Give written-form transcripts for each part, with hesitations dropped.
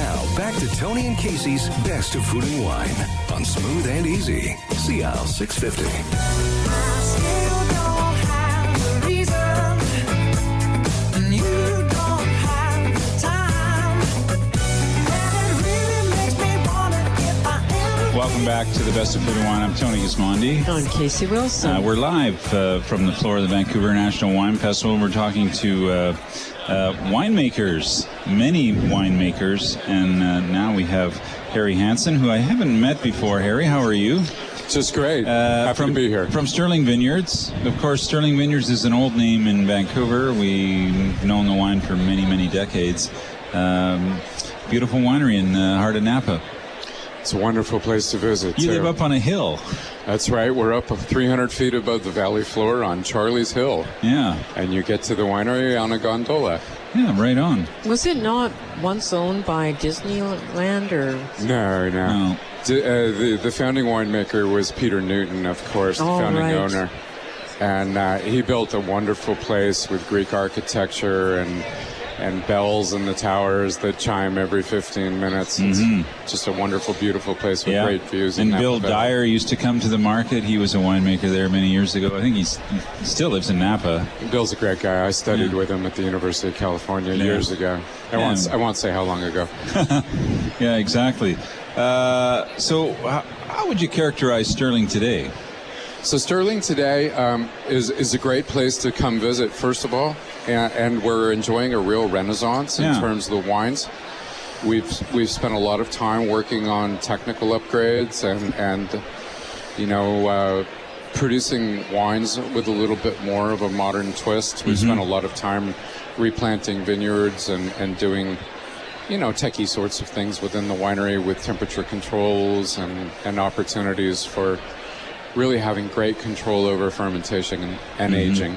Now, back to Tony and Casey's Best of Food and Wine on Smooth and Easy, CL 650. I still don't have a reason, and you don't have the time, and it really makes me wanna get my everything. Welcome back to the Best of Food and Wine. I'm Tony Gismondi. I'm Casey Wilson. We're live from the floor of the Vancouver National Wine Festival. We're talking to winemakers, many winemakers, and now we have Harry Hansen, who I haven't met before. Harry, how are you? Just great. Happy to be here. From Sterling Vineyards. Of course, Sterling Vineyards is an old name in Vancouver. We've known the wine for many, many decades. Beautiful winery in the heart of Napa. It's a wonderful place to visit. You live up on a hill. That's right. We're up 300 feet above the valley floor on Charlie's Hill. Yeah. And you get to the winery on a gondola. Yeah, right on. Was it not once owned by Disneyland or? No. The founding winemaker was Peter Newton, of course, the founding owner. And he built a wonderful place with Greek architecture and bells in the towers that chime every 15 minutes. Mm-hmm. It's just a wonderful, beautiful place with great views. And Bill Dyer used to come to the market. He was a winemaker there many years ago. I think he still lives in Napa. Bill's a great guy. I studied with him at the University of California years ago. I won't say how long ago. Yeah, exactly. So how would you characterize Sterling today? So Sterling today is a great place to come visit, first of all, and we're enjoying a real renaissance in terms of the wines. We've spent a lot of time working on technical upgrades and producing wines with a little bit more of a modern twist. We've spent a lot of time replanting vineyards and doing techie sorts of things within the winery with temperature controls and opportunities for really having great control over fermentation and aging.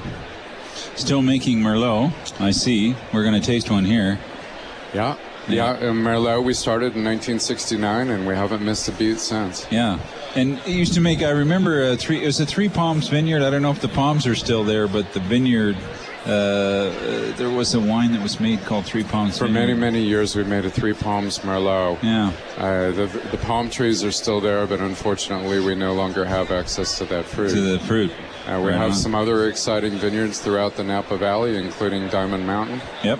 Still making Merlot, I see. We're going to taste one here. Yeah. Merlot, we started in 1969, and we haven't missed a beat since. Yeah. And it used to make, I remember, it was a Three Palms vineyard. I don't know if the palms are still there, but the vineyard, there was a wine that was made called Three Palms For many, many years, we made a Three Palms Merlot. Yeah. The palm trees are still there, but unfortunately, we no longer have access to that fruit. We have some other exciting vineyards throughout the Napa Valley, including Diamond Mountain. Yep.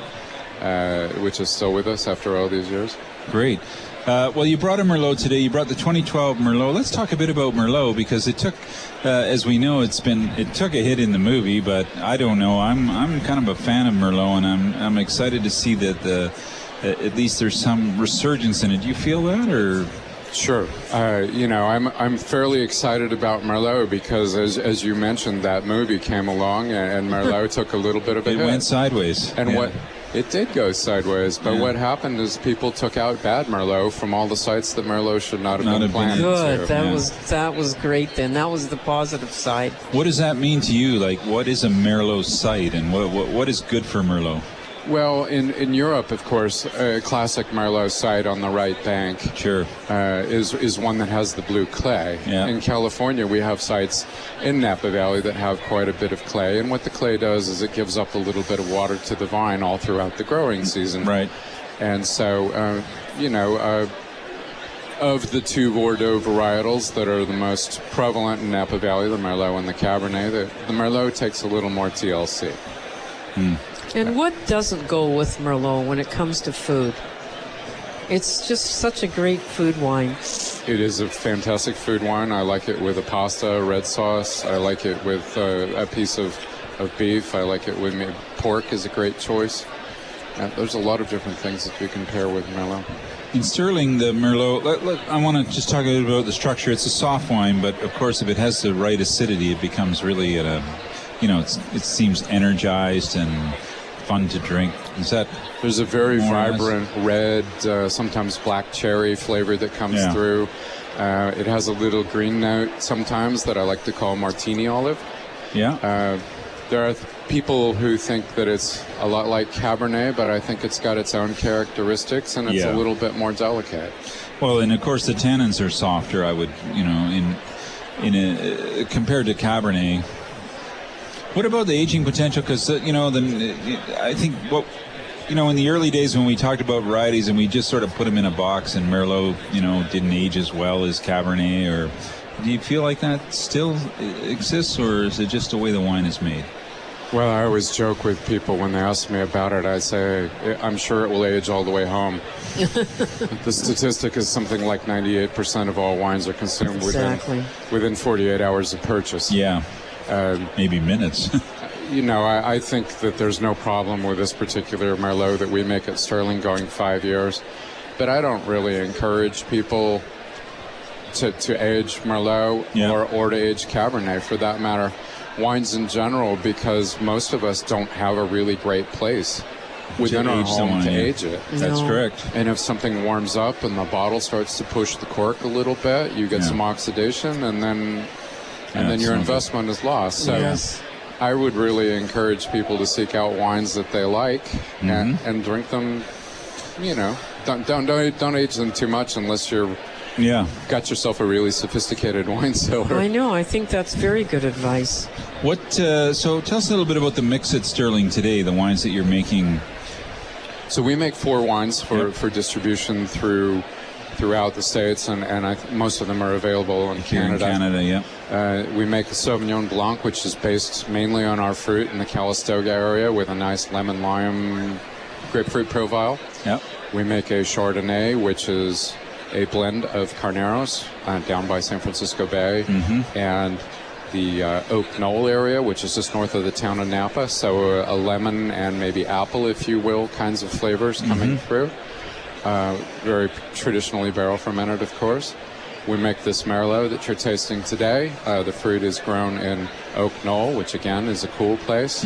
Which is still with us after all these years. Great. Well, you brought a Merlot today. You brought the 2012 Merlot. Let's talk a bit about Merlot because it took, as we know, it took a hit in the movie. But I don't know. I'm kind of a fan of Merlot, and I'm excited to see that at least there's some resurgence in it. Do you feel that, or? Sure. I'm fairly excited about Merlot because, as you mentioned, that movie came along and Merlot took a little bit of a hit. It went sideways. And it did go sideways, but what happened is people took out bad Merlot from all the sites that Merlot should not have been planted Good. to. That was great then. That was the positive side. What does that mean to you? Like, what is a Merlot site, and what is good for Merlot? Well, in Europe, of course, a classic Merlot site on the right bank is one that has the blue clay. Yeah. In California, we have sites in Napa Valley that have quite a bit of clay, and what the clay does is it gives up a little bit of water to the vine all throughout the growing season. Right. And so, of the two Bordeaux varietals that are the most prevalent in Napa Valley, the Merlot and the Cabernet, the Merlot takes a little more TLC. And what doesn't go with Merlot when it comes to food? It's just such a great food wine. It is a fantastic food wine. I like it with a pasta, a red sauce. I like it with a piece of beef. I like it with pork is a great choice. There's a lot of different things that you can pair with Merlot. In Sterling, the Merlot, I want to just talk a little bit about the structure. It's a soft wine, but of course, if it has the right acidity, it becomes really it seems energized and fun to drink. There's a very vibrant red, sometimes black cherry flavor that comes through. It has a little green note sometimes that I like to call martini olive. Yeah. There are people who think that it's a lot like Cabernet, but I think it's got its own characteristics and it's a little bit more delicate. Well, and of course the tannins are softer. I would, compared to Cabernet. What about the aging potential? Because I think in the early days when we talked about varieties and we just sort of put them in a box and Merlot, didn't age as well as Cabernet, or do you feel like that still exists, or is it just the way the wine is made? Well, I always joke with people when they ask me about it. I say, I'm sure it will age all the way home. The statistic is something like 98% of all wines are consumed within 48 hours of purchase. Yeah, maybe minutes. I think that there's no problem with this particular Merlot that we make at Sterling going 5 years. But I don't really encourage people to age Merlot or to age Cabernet, for that matter. Wines in general, because most of us don't have a really great place within our home to age it. That's correct. And if something warms up and the bottle starts to push the cork a little bit, you get some oxidation, and then your investment is lost. So I would really encourage people to seek out wines that they like and drink them. Don't age them too much unless you're got yourself a really sophisticated wine cellar. I know. I think that's very good advice. So tell us a little bit about the mix at Sterling today, the wines that you're making. So we make 4 wines for distribution throughout the States, and most of them are available in Canada. In Canada, we make a Sauvignon Blanc, which is based mainly on our fruit in the Calistoga area, with a nice lemon-lime grapefruit profile. Yep. We make a Chardonnay, which is a blend of Carneros down by San Francisco Bay, and the Oak Knoll area, which is just north of the town of Napa. So a lemon and maybe apple, if you will, kinds of flavors coming through. Very traditionally barrel fermented, of course. We make this Merlot that you're tasting today. The fruit is grown in Oak Knoll, which again is a cool place,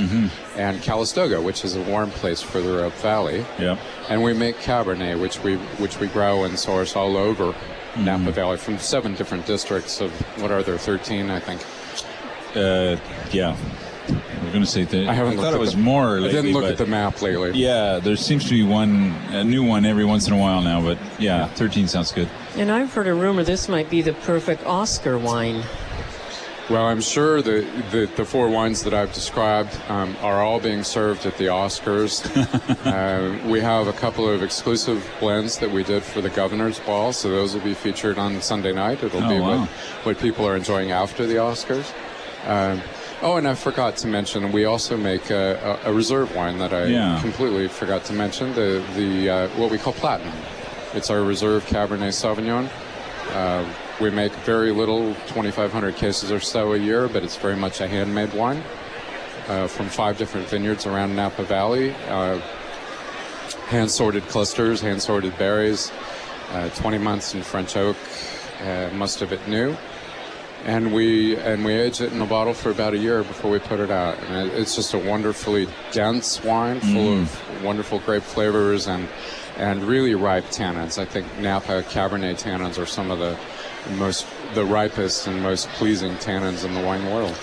and Calistoga, which is a warm place further up valley. Yep. And we make Cabernet, which we grow and source all over Napa Valley from 7 different districts of, what are there, 13, I think. Yeah. We're going to say that. I thought it was more lately. I didn't look at the map lately. Yeah, there seems to be a new one every once in a while now, but 13 sounds good. And I've heard a rumor this might be the perfect Oscar wine. Well, I'm sure the 4 wines that I've described are all being served at the Oscars. We have a couple of exclusive blends that we did for the Governor's Ball, so those will be featured on Sunday night. It'll be what people are enjoying after the Oscars. And I forgot to mention, we also make a reserve wine that I completely forgot to mention, the what we call Platinum. It's our reserve Cabernet Sauvignon. We make very little, 2,500 cases or so a year, but it's very much a handmade wine from 5 different vineyards around Napa Valley. Hand-sorted clusters, hand-sorted berries, 20 months in French oak, most of it new. And we age it in a bottle for about a year before we put it out. And it's just a wonderfully dense wine, full of wonderful grape flavors and really ripe tannins. I think Napa Cabernet tannins are some of the ripest and most pleasing tannins in the wine world.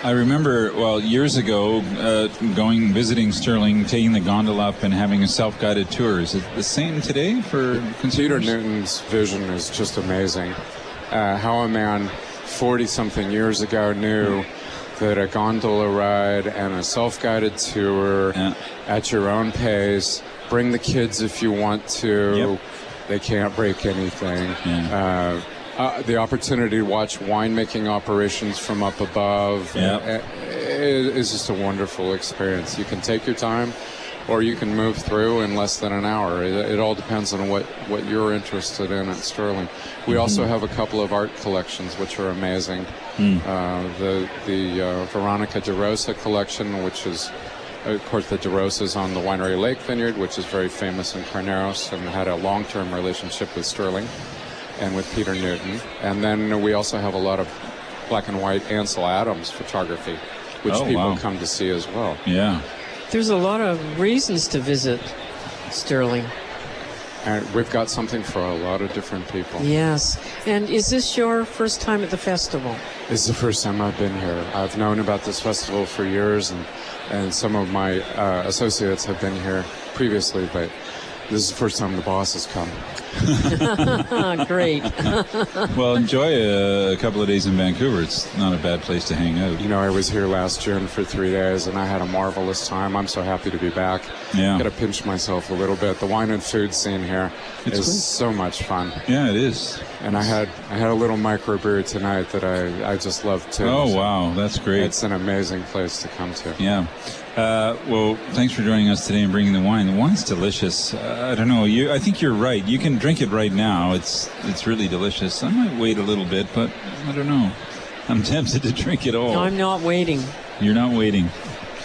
I remember, years ago, visiting Sterling, taking the gondola up and having a self-guided tour. Is it the same today for consumers? Peter Newton's vision is just amazing. How a man 40-something years ago knew that a gondola ride and a self-guided tour at your own pace, bring the kids if you want to, they can't break anything. The opportunity to watch winemaking operations from up above is just a wonderful experience. You can take your time, or you can move through in less than an hour. It all depends on what you're interested in at Sterling. We also have a couple of art collections which are amazing. The Veronica de Rosa collection, which is, of course, the de Rosa's on the Winery Lake Vineyard, which is very famous in Carneros and had a long-term relationship with Sterling and with Peter Newton. And then we also have a lot of black and white Ansel Adams photography, which people come to see as well. Yeah. There's a lot of reasons to visit Sterling. And we've got something for a lot of different people. Yes. And is this your first time at the festival? This is the first time I've been here. I've known about this festival for years, and some of my associates have been here previously, but this is the first time the boss has come. Great. Well, enjoy a couple of days in Vancouver. It's not a bad place to hang out. You know, I was here last June for 3 days, and I had a marvelous time. I'm so happy to be back. Yeah. Got to pinch myself a little bit. The wine and food scene here It's is great. so much fun. Yeah, it is. And I had a little microbrew tonight that I just love too. Oh, wow. That's great. It's an amazing place to come to. Yeah. Well, thanks for joining us today and bringing the wine. The wine's delicious. I don't know. I think you're right. You can drink it right now. It's really delicious. I might wait a little bit, but I don't know. I'm tempted to drink it all. No, I'm not waiting. You're not waiting.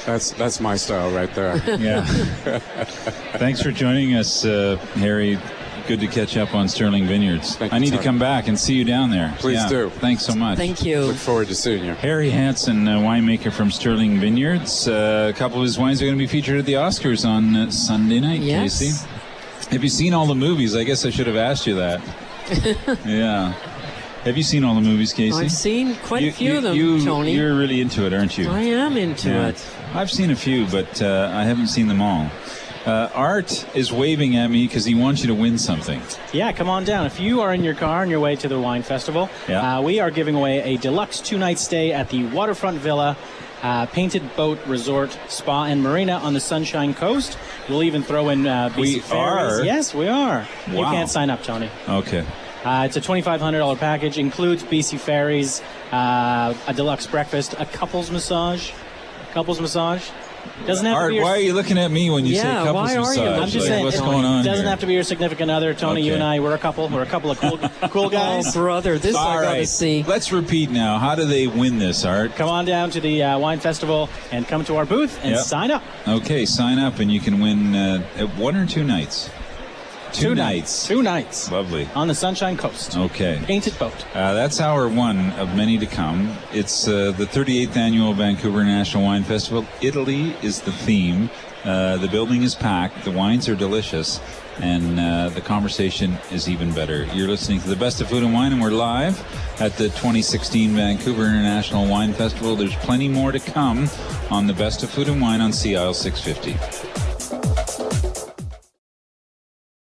That's my style right there. Yeah. Thanks for joining us, Harry. Good to catch up on Sterling Vineyards. Thank you, I need to Tony. come back and see you down there. Please do. Thanks so much. Thank you. Look forward to seeing you. Harry Hansen, winemaker from Sterling Vineyards. A couple of his wines are going to be featured at the Oscars on Sunday night, Yes. Casey. Have you seen all the movies? I guess I should have asked you that. Yeah. Have you seen all the movies, Casey? I've seen quite a few of them, Tony. You're really into it, aren't you? I am into Yeah. it. I've seen a few, but I haven't seen them all. Art is waving at me because he wants you to win something. Yeah, come on down. If you are in your car on your way to the wine festival, Yeah. we are giving away a deluxe 2-night stay at the Waterfront Villa, Painted Boat Resort, Spa and Marina on the Sunshine Coast. We'll even throw in BC We Ferries. are? Yes, we are. You Wow. can't sign up, Tony. Okay. It's a $2,500 package, includes BC Ferries, a deluxe breakfast, a couples massage. Doesn't have to Art, be your why are you looking at me when you say Yeah, couples why are you massage? looking I'm just Like, saying, what's Tony? going on Doesn't here? have to be your significant other, Tony. You Okay. and I, we're a couple. We're a couple of cool guys. Oh, brother, this All I gotta right. see. Let's repeat now. How do they win this, Art? Come on down to the wine festival and come to our booth and Yep. sign up. Okay, sign up and you can win 1 or 2 nights. Two nights. 2 nights. Lovely. On the Sunshine Coast. Okay. Painted Boat. That's hour 1 of many to come. It's the 38th annual Vancouver National Wine Festival. Italy is the theme. The building is packed. The wines are delicious. And the conversation is even better. You're listening to the Best of Food and Wine, and we're live at the 2016 Vancouver International Wine Festival. There's plenty more to come on the Best of Food and Wine on Sea Isle 650.